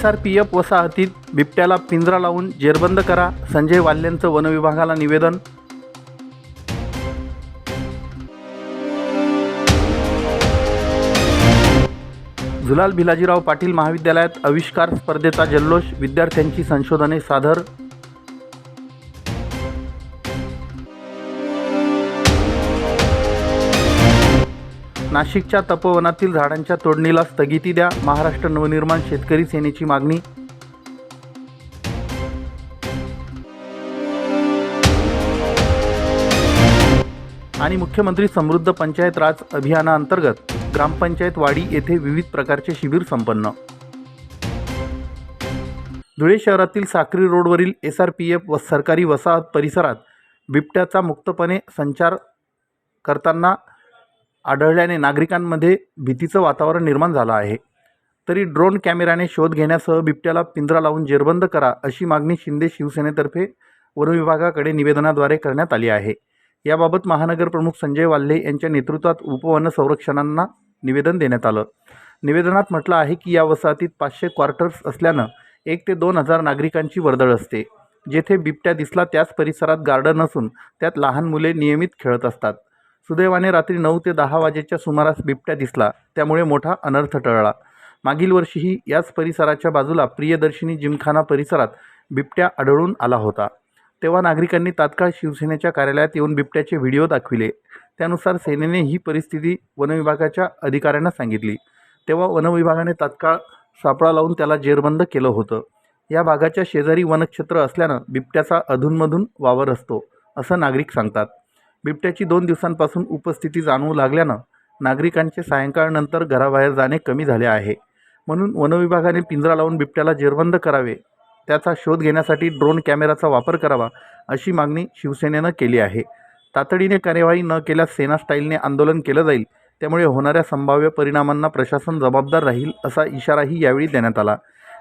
SRPF वसाहतीत बिबट्याला पिंजरा लावून जेरबंद करा, संजय वाल्यांचं वनविभागाला निवेदन. झुलाल भिलाजीराव पाटील महाविद्यालयात आविष्कार स्पर्धेचा जल्लोष, विद्यार्थ्यांची संशोधने सादर. नाशिकच्या तपोवनातील झाडांच्या तोडणीला स्थगिती द्या, महाराष्ट्र नवनिर्माण शेतकरी सेनेची मागणी. आणि मुख्यमंत्री समृद्ध पंचायत राज अभियानाअंतर्गत ग्रामपंचायत वाडी येथे विविध प्रकारचे शिबिर संपन्न. धुळे शहरातील साक्री रोडवरील SRPF व सरकारी वसाहत परिसरात बिबट्याचा मुक्तपणे संचार करताना आढळल्याने नागरिकांमध्ये भीतीचं वातावरण निर्माण झालं आहे. तरी ड्रोन कॅमेऱ्याने शोध घेण्यासह बिबट्याला पिंजरा लावून जेरबंद करा अशी मागणी शिंदे शिवसेनेतर्फे वनविभागाकडे निवेदनाद्वारे करण्यात आली आहे. याबाबत महानगर प्रमुख संजय वाल्हे यांच्या नेतृत्वात उपवन संरक्षकांना निवेदन देण्यात आलं. निवेदनात म्हटलं आहे की या वसाहतीत 500 क्वार्टर्स असल्यानं 1 ते 2 हजार नागरिकांची वर्दळ असते. जेथे बिबट्या दिसला त्याच परिसरात गार्डन असून त्यात लहान मुले नियमित खेळत असतात. सुदैवाने रात्री 9 ते 10 वाजेच्या सुमारास बिबट्या दिसला, त्यामुळे मोठा अनर्थ टळला. मागील वर्षीही याच परिसराच्या बाजूला प्रियदर्शिनी जिमखाना परिसरात बिबट्या आढळून आला होता. तेव्हा नागरिकांनी तात्काळ शिवसेनेच्या कार्यालयात येऊन बिबट्याचे व्हिडिओ दाखविले. त्यानुसार सेनेने ही परिस्थिती वनविभागाच्या अधिकाऱ्यांना सांगितली. तेव्हा वनविभागाने तात्काळ सापळा लावून त्याला जेरबंद केलं होतं. या भागाच्या शेजारी वनक्षेत्र असल्यानं बिबट्याचा अधूनमधून वावर असतो असं नागरिक सांगतात. बिबट्याची 2 दिवसांपासून उपस्थिती जाणवू लागल्यानं नागरिकांचे सायंकाळनंतर घराबाहेर जाणे कमी झाले आहे. म्हणून वनविभागाने पिंजरा लावून बिबट्याला जेरबंद करावे, त्याचा शोध घेण्यासाठी ड्रोन कॅमेराचा वापर करावा अशी मागणी शिवसेनेनं केली आहे. तातडीने कार्यवाही न केल्यास सेना स्टाईलने आंदोलन केलं जाईल. त्यामुळे होणाऱ्या संभाव्य परिणामांना प्रशासन जबाबदार राहील असा इशाराही यावेळी देण्यात आला.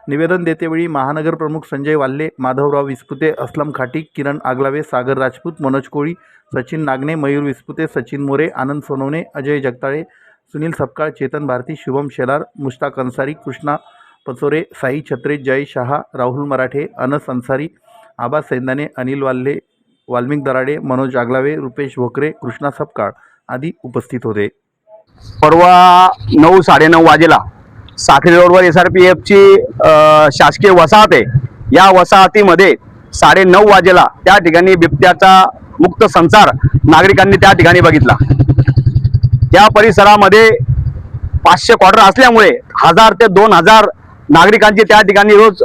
निवेदन देतेवेळी महानगर प्रमुख संजय वाल्हे, माधवराव विस्पुते, असलम खाटी, किरण आगलावे, सागर राजपूत, मनोज कोळी, सचिन नागणे, मयूर विस्पुते, सचिन मोरे, आनंद सोनवणे, अजय जगताळे, सुनील सपकाळ, चेतन भारती, शुभम शेलार, मुश्ताक अन्सारी, कृष्णा पचोरे, साई छत्रे, जय शहा, राहुल मराठे, अनस अन्सारी, आबा सैंदाने, अनिल वाल्हे, वाल्मिक दराडे, मनोज आगलावे, रुपेश भोकरे, कृष्णा सपकाळ आदी उपस्थित होते. परवा 9-9:30 वाजेला साखरी रोडवर SRPFची शासकीय वसाहत आहे. या वसाहतीमध्ये 9:30 वाजेला त्या ठिकाणी बिबट्याचा मुक्त संचार नागरिकांनी त्या ठिकाणी बघितला. त्या परिसरामध्ये 500 क्वार्टर असल्यामुळे 1000 ते 2000 नागरिकांची त्या ठिकाणी रोज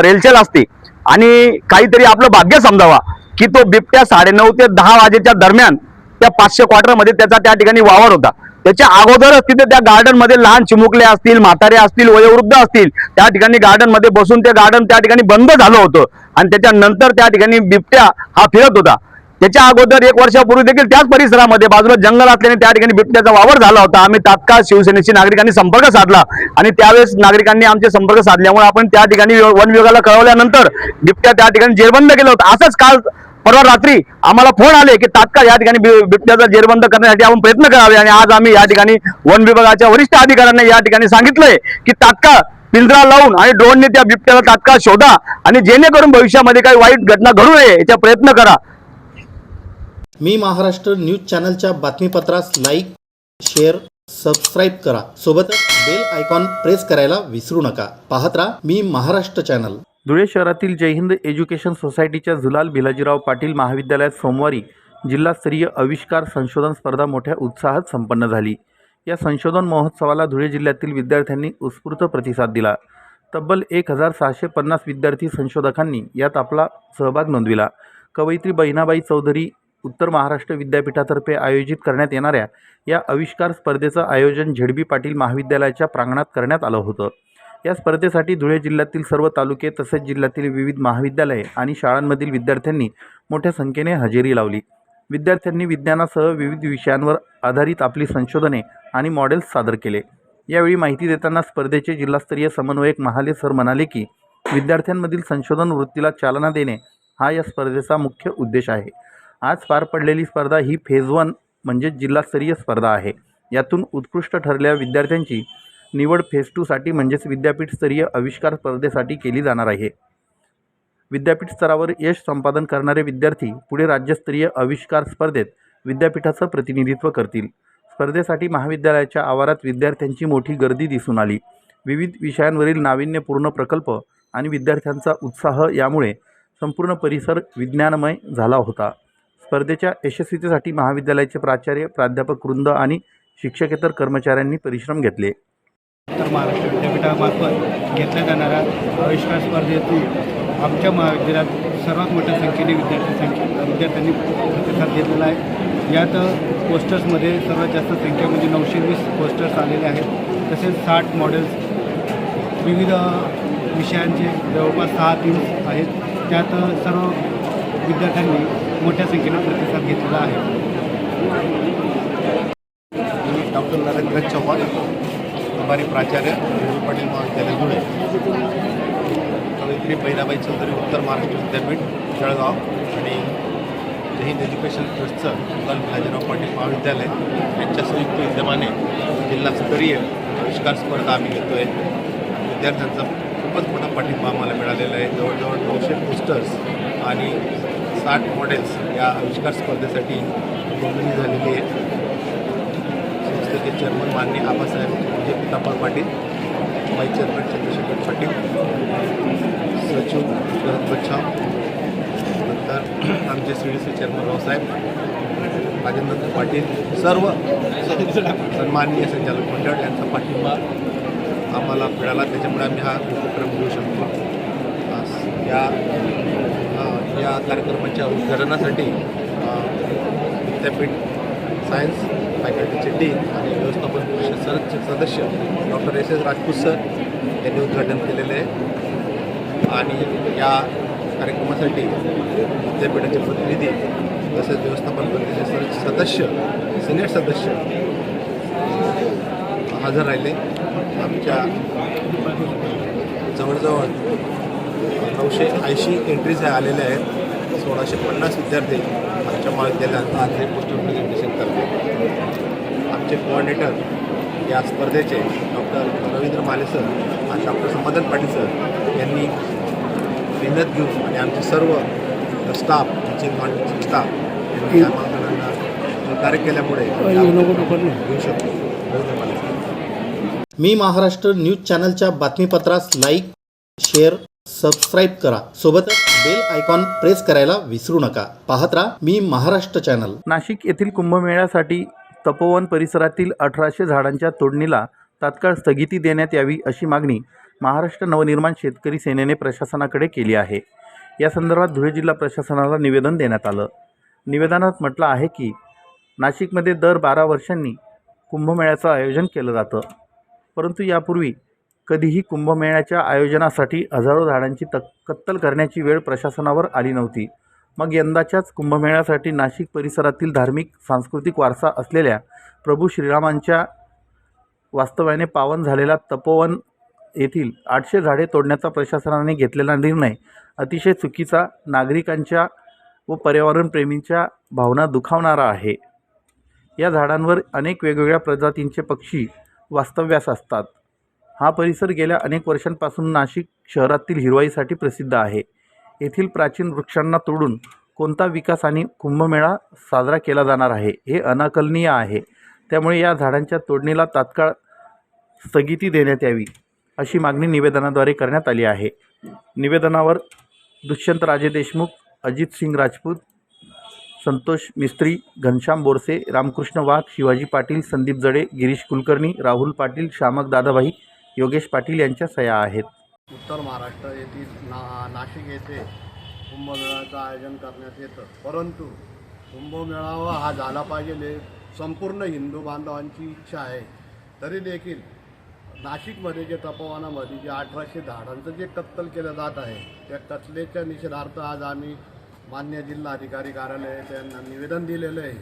रेलचेल असते. आणि काहीतरी आपलं भाग्य समजावा की तो बिबट्या 9:30 ते 10 वाजेच्या दरम्यान त्या 500 क्वार्टरमध्ये त्याचा त्या ठिकाणी वावर होता. त्याच्या अगोदरच तिथे त्या गार्डनमध्ये लहान चिमुकले असतील, म्हातारे असतील, वयोवृद्ध असतील, त्या ठिकाणी गार्डनमध्ये बसून ते गार्डन त्या ठिकाणी बंद झालं होतं. आणि त्याच्यानंतर त्या ठिकाणी बिबट्या हा फिरत होता. त्याच्या अगोदर 1 वर्षापूर्वी देखील त्याच परिसरामध्ये बाजूला जंगल असल्याने त्या ठिकाणी बिबट्याचा वावर झाला होता. आम्ही तात्काळ शिवसेनेशी नागरिकांनी संपर्क साधला आणि त्यावेळेस नागरिकांनी आमचे संपर्क साधल्यामुळे आपण त्या ठिकाणी वन विभागाला कळवल्यानंतर बिबट्या त्या ठिकाणी जेरबंद केलं होतं. असंच काल परवा रात्री आम्हाला फोन आले की तात्काळ या ठिकाणी बिबट्याचा जेरबंद करण्यासाठी आपण प्रयत्न करावे. आणि आज आम्ही या ठिकाणी वन विभागाच्या वरिष्ठ अधिकाऱ्यांना या ठिकाणी सांगितलंय की तात्काळ पिंजरा लावून आणि ड्रोनने त्या बिबट्याला तात्काळ शोधा आणि जेणेकरून भविष्यामध्ये काही वाईट घटना घडू नये याचा प्रयत्न करा. मी महाराष्ट्र न्यूज चॅनलच्या बातमीपत्रास लाईक, शेअर, सबस्क्राईब करा. सोबतच बेल आयकॉन प्रेस करायला विसरू नका. पाहत राहा मी महाराष्ट्र चॅनल. धुळे शहरातील जय हिंद एज्युकेशन सोसायटीच्या झुलाल भिलाजीराव पाटील महाविद्यालयात सोमवारी जिल्हास्तरीय आविष्कार संशोधन स्पर्धा मोठ्या उत्साहात संपन्न झाली. या संशोधन महोत्सवाला धुळे जिल्ह्यातील विद्यार्थ्यांनी उत्स्फूर्त प्रतिसाद दिला. तब्बल 1650 विद्यार्थी संशोधकांनी यात आपला सहभाग नोंदविला. कवयित्री बहिणाबाई चौधरी उत्तर महाराष्ट्र विद्यापीठातर्फे आयोजित करण्यात येणाऱ्या या आविष्कार स्पर्धेचं आयोजन झेडबी पाटील महाविद्यालयाच्या प्रांगणात करण्यात आलं होतं. या स्पर्धेसाठी धुळे जिल्ह्यातील सर्व तालुके तसेच जिल्ह्यातील विविध महाविद्यालये आणि शाळांमधील विद्यार्थ्यांनी मोठ्या संख्येने हजेरी लावली. विद्यार्थ्यांनी विज्ञानासह विविध विषयांवर आधारित आपली संशोधने आणि मॉडेल्स सादर केले. यावेळी माहिती देताना स्पर्धेचे जिल्हास्तरीय समन्वयक महाले सर म्हणाले की विद्यार्थ्यांमधील संशोधन वृत्तीला चालना देणे हा या स्पर्धेचा मुख्य उद्देश आहे. आज पार पडलेली स्पर्धा ही फेज 1 म्हणजे जिल्हास्तरीय स्पर्धा आहे. यातून उत्कृष्ट ठरलेल्या विद्यार्थ्यांची निवड फेज 2 साठी म्हणजेच विद्यापीठस्तरीय आविष्कार स्पर्धेसाठी केली जाणार आहे. विद्यापीठ स्तरावर यश संपादन करणारे विद्यार्थी पुढे राज्यस्तरीय आविष्कार स्पर्धेत विद्यापीठाचं प्रतिनिधित्व करतील. स्पर्धेसाठी महाविद्यालयाच्या आवारात विद्यार्थ्यांची मोठी गर्दी दिसून आली. विविध विषयांवरील नाविन्यपूर्ण प्रकल्प आणि विद्यार्थ्यांचा उत्साह यामुळे संपूर्ण परिसर विज्ञानमय झाला होता. स्पर्धेच्या यशस्वीतेसाठी महाविद्यालयाचे प्राचार्य, प्राध्यापक वृंद आणि शिक्षकेतर कर्मचाऱ्यांनी परिश्रम घेतले. उत्तर महाराष्ट्र विद्यापीठामार्फत घेतल्या जाणाऱ्या आविष्कार स्पर्धेतील आमच्या महाविद्यालयात सर्वात मोठ्या संख्येने विद्यार्थ्यांनी प्रतिसाद घेतलेला आहे. यात पोस्टर्समध्ये सर्वात जास्त संख्या म्हणजे 920 पोस्टर्स आलेले आहेत. तसेच 60 मॉडेल्स विविध विषयांचे जवळपास 6 थीम्स आहेत. त्यात सर्व विद्यार्थ्यांनी मोठ्या संख्येने प्रतिसाद घेतलेला आहे. मी डॉक्टर नरेंद्र चव्हाण, हमारे प्राचार्य विनोद पाटील महाविद्यालय धुळे, कवयित्री बहिराबाई चौधरी उत्तर महाराष्ट्र विद्यापीठ जळगाव आणि जय हिंद एज्युकेशन ट्रस्टचं मुलाल बाजीराव पाटील महाविद्यालय यांच्या संयुक्त विद्यमाने जिल्हास्तरीय आविष्कार स्पर्धा आम्ही घेतो आहे. विद्यार्थ्यांचा खूपच मोठा पाठिंबा आम्हाला मिळालेला आहे. जवळजवळ 900 पोस्टर्स आणि 60 मॉडेल्स या आविष्कार स्पर्धेसाठी नोंदणी झालेली आहे. संस्थेचे चेअरमन माननीय आबासाहेब विजय पितांबर पाटील, वाईस चेअरमन चंद्रशेखर पाटील, सचिव शरद बच्छाव, नंतर आमचे CDC चेअरमन रावसाहेब राजेंद्र पाटील, सर्व सन्माननीय संचालक मंडळ यांचा पाठिंबा आम्हाला मिळाला. त्याच्यामुळे आम्ही हा उपक्रम घेऊ शकतो. या कार्यक्रमाच्या उद्घाटनासाठी विद्यापीठ सायन्स फॅकल्टीचे डीन आणि व्यवस्थापन परिषद सदस्य डॉक्टर S. राजपूत सर यांनी उद्घाटन केलेले आहे. आणि या कार्यक्रमासाठी विद्यापीठाचे प्रतिनिधी तसेच व्यवस्थापन परिषदेचे सदस्य, सिनेट सदस्य हजर राहिले. आमच्या जवळजवळ 980 एंट्रीज आलेल्या आहेत. 1650 विद्यार्थी आमच्या महाविद्यालयात आज हे पोस्टर प्रेझेंटेशन करतात. आमचे कोऑर्डिनेटर या स्पर्धेचे डॉक्टर रवींद्र माले सर आणि डॉक्टर समाधान पाटील सर यांनी मेहनत घेऊन आणि आमचे सर्व staff, teaching non teaching staff यांनी या मागण्यांना सहकार्य केल्यामुळे घेऊ शकतो. धन्यवाद. मी महाराष्ट्र न्यूज चॅनलच्या बातमीपत्रास लाईक, शेअर, सबस्क्राईब करा. सोबतच बेल आयकॉन प्रेस करायला विसरू नका. पाहत राहा मी महाराष्ट्र चॅनल. नाशिक येथील कुंभमेळ्यासाठी तपोवन परिसरातील 1800 झाडांच्या तोडणीला तात्काळ स्थगिती देण्यात यावी अशी मागणी महाराष्ट्र नवनिर्माण शेतकरी सेनेने प्रशासनाकडे केली आहे. या संदर्भात धुळे जिल्हा प्रशासनाला निवेदन देण्यात आलं. निवेदनात म्हटलं आहे की नाशिकमध्ये दर 12 वर्षांनी कुंभमेळ्याचं आयोजन केलं जातं, परंतु यापूर्वी कधीही कुंभमेळ्याच्या आयोजनासाठी हजारो झाडांची कत्तल करण्याची वेळ प्रशासनावर आली नव्हती. मग यंदाच्याच कुंभमेळ्यासाठी नाशिक परिसरातील धार्मिक सांस्कृतिक वारसा असलेल्या प्रभू श्रीरामांच्या वास्तव्याने पावन झालेल्या तपोवन येथील 800 झाडे तोडण्याचा प्रशासनाने घेतलेला निर्णय अतिशय चुकीचा, नागरिकांच्या व पर्यावरणप्रेमींच्या भावना दुखावणारा आहे. या झाडांवर अनेक वेगवेगळ्या प्रजातींचे पक्षी वास्तव्यास असतात. हा परिसर गेल्या अनेक वर्षांपासून नाशिक शहरातील हिरवाईसाठी प्रसिद्ध आहे. येथील प्राचीन वृक्षांना तोडून कोणता विकास आणि कुंभमेळा साजरा केला जाणार आहे हे अनाकलनीय आहे. त्यामुळे या झाडांच्या तोडणीला तात्काळ स्थगिती देण्यात यावी अशी मागणी निवेदनाद्वारे करण्यात आली आहे. निवेदनावर दुष्यंतराजे देशमुख, अजित सिंग राजपूत, संतोष मिस्त्री, घनश्याम बोरसे, रामकृष्ण वाघ, शिवाजी पाटील, संदीप जडे, गिरीश कुलकर्णी, राहुल पाटील, श्यामक दादाभाई, योगेश पाटील यांच्या सह्या आहेत. उत्तर महाराष्ट्र येथील नाशिक येथे कुंभमेळ्याचं आयोजन करण्यात येतं, परंतु कुंभमेळावा हा झाला पाहिजे हे संपूर्ण हिंदू बांधवांची इच्छा आहे. तरी देखील नाशिकमध्ये जे तपोवनामध्ये जे 1800 झाडांचं जे कत्तल केलं जात आहे त्या कत्तलेच्या निषेधार्थ आज आम्ही मान्य जिल्हाधिकारी कार्यालय त्यांना निवेदन दिलेलं आहे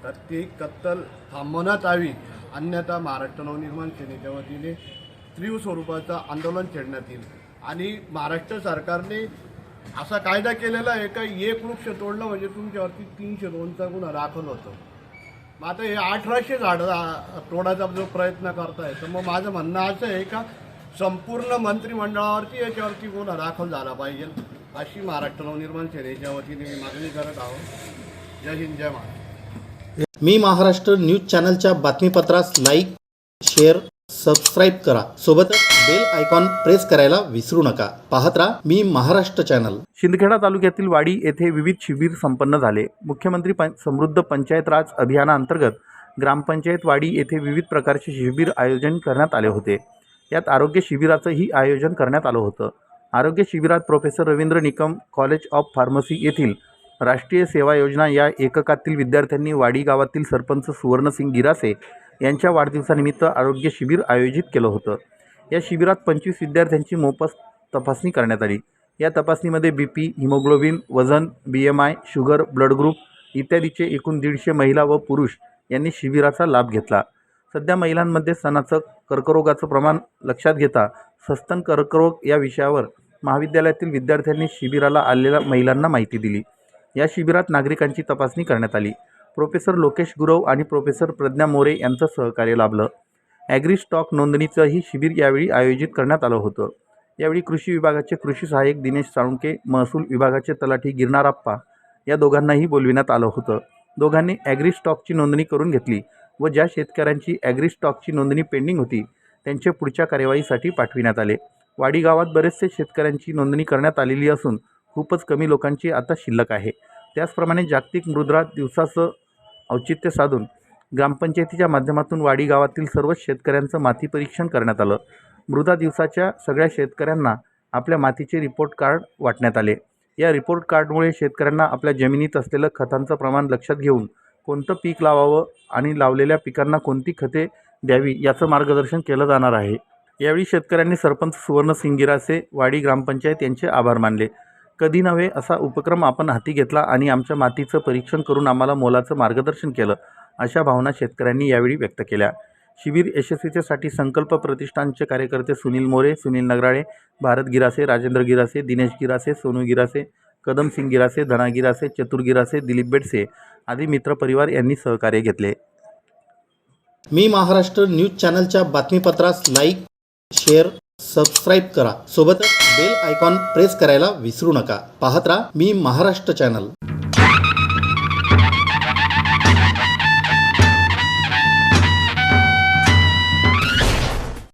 तर ती कत्तल थांबवण्यात यावी, अन्यथा महाराष्ट्र नवनिर्माण सेनेच्या वतीने तीव्र स्वरूपाचं आंदोलन छेडण्यात येईल. आणि महाराष्ट्र सरकारने असा कायदा केलेला आहे का एक वृक्ष तोडलं म्हणजे तुमच्यावरती 302चा गुन्हा दाखल होतो. मग आता हे 1800 झाडं तोडायचा जो प्रयत्न करताय, तर मग माझं म्हणणं असं आहे का संपूर्ण मंत्रिमंडळावरती याच्यावरती गुन्हा दाखल झाला पाहिजे, अशी महाराष्ट्र नवनिर्माण सेनेच्या वतीने मी मागणी करत आहोत. जय हिंद, जय महाराष्ट्र. मी महाराष्ट्र न्यूज चॅनलच्या बातमीपत्रास लाईक, शेअर, सबस्क्राईब करा. सोबतच बेल आयकॉन प्रेस करायला विसरू नका. पाहत राहा मी महाराष्ट्र चॅनल. शिंदखेडा तालुक्यातील वाडी येथे विविध शिबिर संपन्न झाले. मुख्यमंत्री समृद्ध पंचायत राज अभियानाअंतर्गत ग्रामपंचायत वाडी येथे विविध प्रकारचे शिबिर आयोजन करण्यात आले होते. यात आरोग्य शिबिराचंही आयोजन करण्यात आलं होतं. आरोग्य शिबिरात professor Ravindra Nikam college of pharmacy येथील राष्ट्रीय सेवा योजना या एककातील विद्यार्थ्यांनी वाडी गावातील सरपंच सुवर्णसिंग गिरासे यांच्या वाढदिवसानिमित्त आरोग्य शिबिर आयोजित केलं होतं. या शिबिरात 25 विद्यार्थ्यांची मोफत तपासणी करण्यात आली. या तपासणीमध्ये BP, हिमोग्लोबिन, वजन, BMI, शुगर, ब्लड ग्रुप इत्यादीचे एकूण 150 महिला व पुरुष यांनी शिबिराचा लाभ घेतला. सध्या महिलांमध्ये स्तनाचं कर्करोगाचं प्रमाण लक्षात घेता सस्तन कर्करोग या विषयावर महाविद्यालयातील विद्यार्थ्यांनी शिबिराला आलेल्या महिलांना माहिती दिली. या शिबिरात नागरिकांची तपासणी करण्यात आली. प्रोफेसर लोकेश गुरव आणि प्रोफेसर प्रज्ञा मोरे यांचं सहकार्य लाभलं. ॲग्री स्टॉक नोंदणीचंही शिबिर यावेळी आयोजित करण्यात आलं होतं. यावेळी कृषी विभागाचे कृषी सहाय्यक दिनेश साळुंके, महसूल विभागाचे तलाठी गिरनाराप्पा या दोघांनाही बोलविण्यात आलं होतं. दोघांनी ॲग्री स्टॉकची नोंदणी करून घेतली व ज्या शेतकऱ्यांची ॲग्री स्टॉकची नोंदणी पेंडिंग होती त्यांचे पुढच्या कार्यवाहीसाठी पाठविण्यात आले. वाडी गावात बरेचसे शेतकऱ्यांची नोंदणी करण्यात आलेली असून खूपच कमी लोकांची आता शिल्लक आहे. त्याचप्रमाणे जागतिक मृदा दिवसाचं औचित्य साधून ग्रामपंचायतीच्या माध्यमातून वाडी गावातील सर्व शेतकऱ्यांचं माती परीक्षण करण्यात आलं. मृदा दिवसाच्या सगळ्या शेतकऱ्यांना आपल्या मातीचे रिपोर्ट कार्ड वाटण्यात आले. या रिपोर्ट कार्डमुळे शेतकऱ्यांना आपल्या जमिनीत असलेलं खतांचं प्रमाण लक्षात घेऊन कोणतं पीक लावावं आणि लावलेल्या पिकांना कोणती खते द्यावी याचं मार्गदर्शन केलं जाणार आहे. यावेळी शेतकऱ्यांनी सरपंच सुवर्णसिंग गिरासे, वाडी ग्रामपंचायत यांचे आभार मानले. कधी नव्हे असा उपक्रम आपण हाती घेतला आणि आमच्या मातीचं परीक्षण करून आम्हाला मोलाचं मार्गदर्शन केलं, अशा भावना शेतकऱ्यांनी यावेळी व्यक्त केल्या. शिबिर यशस्वीतेसाठी संकल्प प्रतिष्ठानचे कार्यकर्ते सुनील मोरे, सुनील नगराळे, भारत गिरासे, राजेंद्र गिरासे, दिनेश गिरासे, सोनू गिरासे, कदमसिंग गिरासे, धना गिरासे, चतुर गिरासे, दिलीप बेडसे आदी मित्रपरिवार यांनी सहकार्य घेतले. मी महाराष्ट्र न्यूज चॅनलच्या बातमीपत्रास लाईक, शेअर, सबस्क्राईब करा. सोबतच बेल आयकॉन प्रेस करायला विसरू नका. पाहत राहा मी महाराष्ट्र चॅनल.